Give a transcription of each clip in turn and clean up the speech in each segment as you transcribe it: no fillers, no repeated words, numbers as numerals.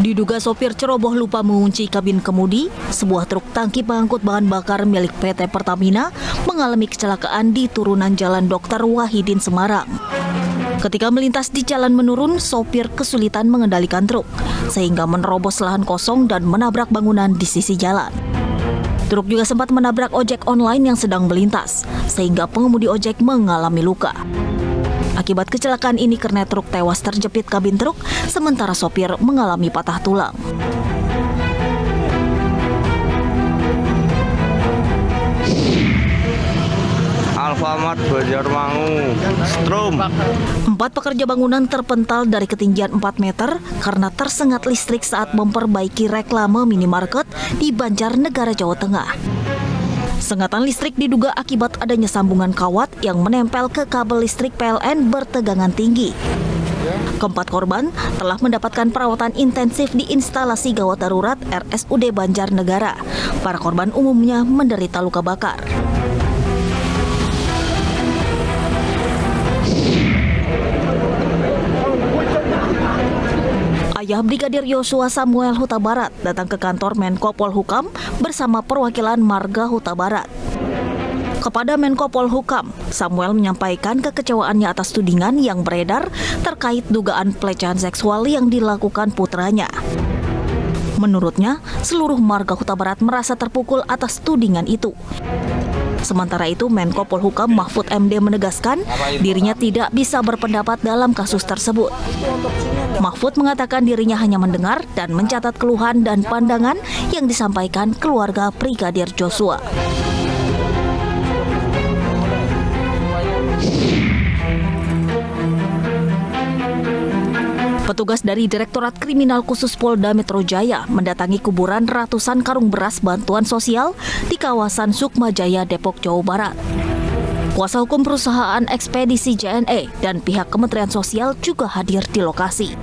Diduga sopir ceroboh lupa mengunci kabin kemudi, sebuah truk tangki pengangkut bahan bakar milik PT Pertamina mengalami kecelakaan di turunan Jalan Dr. Wahidin, Semarang. Ketika melintas di jalan menurun, sopir kesulitan mengendalikan truk, sehingga menerobos lahan kosong dan menabrak bangunan di sisi jalan. Truk juga sempat menabrak ojek online yang sedang melintas, sehingga pengemudi ojek mengalami luka. Akibat kecelakaan ini, kernet truk tewas terjepit kabin truk, sementara sopir mengalami patah tulang. Alfamart Banjarmangu, Strom. 4 pekerja bangunan terpental dari ketinggian 4 meter karena tersengat listrik saat memperbaiki reklame minimarket di Banjarnegara, Jawa Tengah. Sengatan listrik diduga akibat adanya sambungan kawat yang menempel ke kabel listrik PLN bertegangan tinggi. Keempat korban telah mendapatkan perawatan intensif di instalasi gawat darurat RSUD Banjarnegara. Para korban umumnya menderita luka bakar. Ayah Brigadir Yosua Samuel Huta Barat datang ke kantor Menko Polhukam bersama perwakilan marga Huta Barat. Kepada Menko Polhukam, Samuel menyampaikan kekecewaannya atas tudingan yang beredar terkait dugaan pelecehan seksual yang dilakukan putranya. Menurutnya, seluruh marga Huta Barat merasa terpukul atas tudingan itu. Sementara itu, Menko Polhukam Mahfud MD menegaskan dirinya tidak bisa berpendapat dalam kasus tersebut. Mahfud mengatakan dirinya hanya mendengar dan mencatat keluhan dan pandangan yang disampaikan keluarga Brigadir Joshua. Petugas dari Direktorat Kriminal Khusus Polda Metro Jaya mendatangi kuburan ratusan karung beras bantuan sosial di kawasan Sukmajaya, Depok, Jawa Barat. Kuasa hukum perusahaan ekspedisi JNE dan pihak Kementerian Sosial juga hadir di lokasi.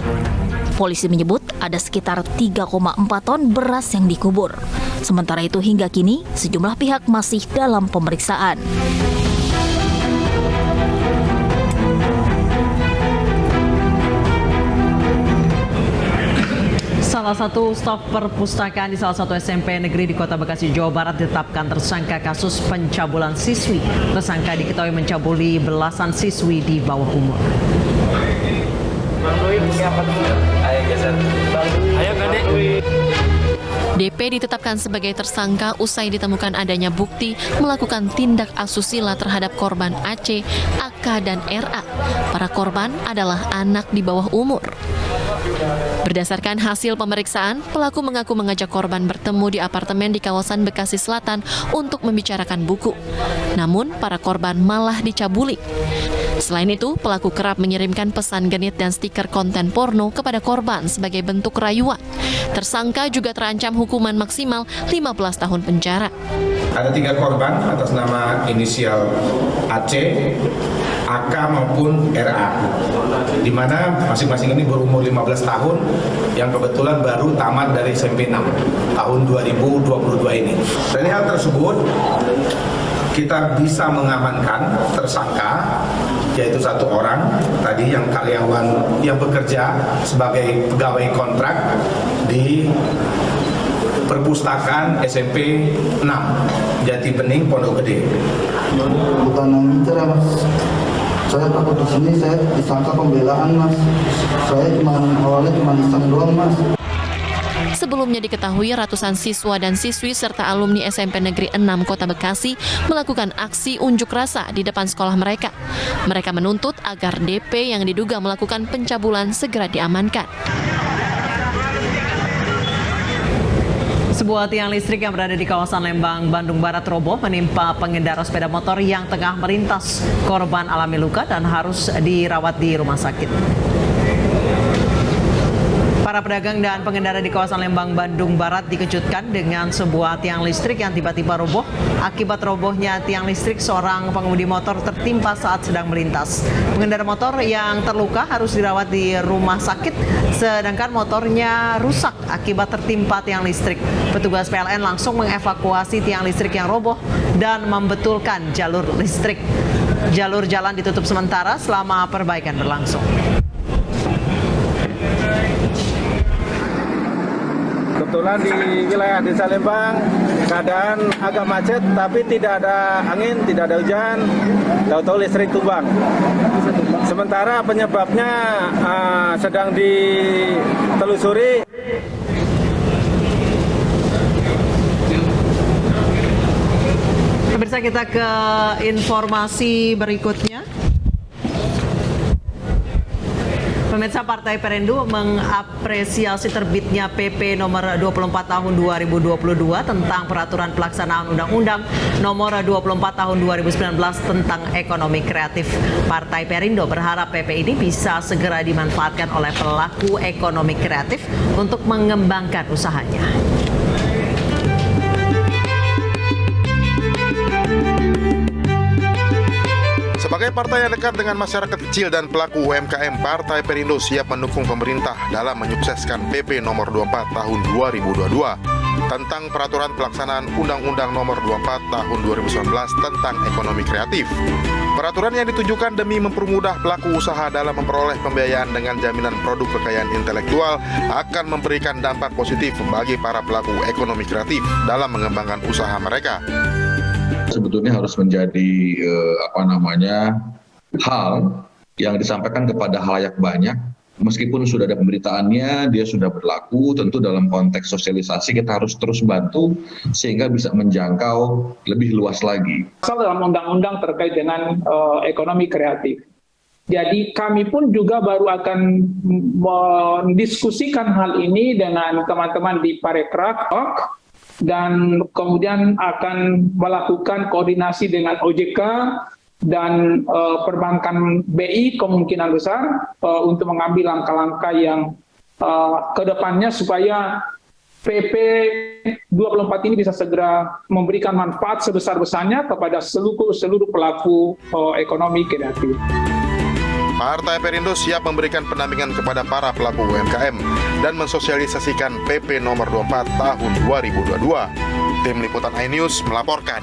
Polisi menyebut ada sekitar 3,4 ton beras yang dikubur. Sementara itu hingga kini sejumlah pihak masih dalam pemeriksaan. Salah satu staf perpustakaan di salah satu SMP negeri di Kota Bekasi, Jawa Barat ditetapkan tersangka kasus pencabulan siswi. Tersangka diketahui mencabuli belasan siswi di bawah umur. DP ditetapkan sebagai tersangka usai ditemukan adanya bukti melakukan tindak asusila terhadap korban AC, AK, dan RA. Para korban adalah anak di bawah umur. Berdasarkan hasil pemeriksaan, pelaku mengaku mengajak korban bertemu di apartemen di kawasan Bekasi Selatan untuk membicarakan buku. Namun, para korban malah dicabuli. Selain itu, pelaku kerap mengirimkan pesan genit dan stiker konten porno kepada korban sebagai bentuk rayuan. Tersangka juga terancam hukuman maksimal 15 tahun penjara. Ada 3 korban atas nama inisial AC, AK maupun RA, di mana masing-masing ini berumur 15 tahun yang kebetulan baru tamat dari SMP 6 tahun 2022 ini. Dari hal tersebut, kita bisa mengamankan tersangka, yaitu 1 orang tadi yang karyawan yang bekerja sebagai pegawai kontrak di perpustakaan SMP 6 Jati Bening, Pondok Gede. Bukan bicara, Mas. Saya takut di sini saya disangka pembelaan, Mas. Saya awalnya cuma iseng doang, Mas. Sebelumnya diketahui ratusan siswa dan siswi serta alumni SMP Negeri 6 Kota Bekasi melakukan aksi unjuk rasa di depan sekolah mereka. Mereka menuntut agar DP yang diduga melakukan pencabulan segera diamankan. Sebuah tiang listrik yang berada di kawasan Lembang, Bandung Barat roboh menimpa pengendara sepeda motor yang tengah melintas. Korban alami luka dan harus dirawat di rumah sakit. Para pedagang dan pengendara di kawasan Lembang, Bandung Barat dikejutkan dengan sebuah tiang listrik yang tiba-tiba roboh. Akibat robohnya tiang listrik, seorang pengemudi motor tertimpa saat sedang melintas. Pengendara motor yang terluka harus dirawat di rumah sakit, sedangkan motornya rusak akibat tertimpa tiang listrik. Petugas PLN langsung mengevakuasi tiang listrik yang roboh dan membetulkan jalur listrik. Jalur jalan ditutup sementara selama perbaikan berlangsung. Kebetulan di wilayah Desa Lembang keadaan agak macet, tapi tidak ada angin, tidak ada hujan. Tahu-tahu listrik tumbang. Sementara penyebabnya sedang ditelusuri. Pemirsa, kita ke informasi berikutnya. Pemirsa, Partai Perindo mengapresiasi terbitnya PP nomor 24 tahun 2022 tentang peraturan pelaksanaan Undang-Undang nomor 24 tahun 2019 tentang ekonomi kreatif. Partai Perindo berharap PP ini bisa segera dimanfaatkan oleh pelaku ekonomi kreatif untuk mengembangkan usahanya. Sebagai partai yang dekat dengan masyarakat kecil dan pelaku UMKM, Partai Perindo siap mendukung pemerintah dalam menyukseskan PP nomor 24 tahun 2022 tentang peraturan pelaksanaan Undang-Undang nomor 24 tahun 2019 tentang ekonomi kreatif. Peraturan yang ditujukan demi mempermudah pelaku usaha dalam memperoleh pembiayaan dengan jaminan produk kekayaan intelektual akan memberikan dampak positif bagi para pelaku ekonomi kreatif dalam mengembangkan usaha mereka. Sebetulnya harus menjadi hal yang disampaikan kepada halayak banyak. Meskipun sudah ada pemberitaannya, dia sudah berlaku, tentu dalam konteks sosialisasi kita harus terus bantu sehingga bisa menjangkau lebih luas lagi. Dalam undang-undang terkait dengan ekonomi kreatif. Jadi kami pun juga baru akan mendiskusikan hal ini dengan teman-teman di Parekraf dan kemudian akan melakukan koordinasi dengan OJK dan perbankan BI kemungkinan besar untuk mengambil langkah-langkah yang kedepannya supaya PP 24 ini bisa segera memberikan manfaat sebesar-besarnya kepada seluruh pelaku ekonomi kreatif. Partai Perindo siap memberikan pendampingan kepada para pelaku UMKM dan mensosialisasikan PP nomor 24 tahun 2022. Tim Liputan iNews melaporkan.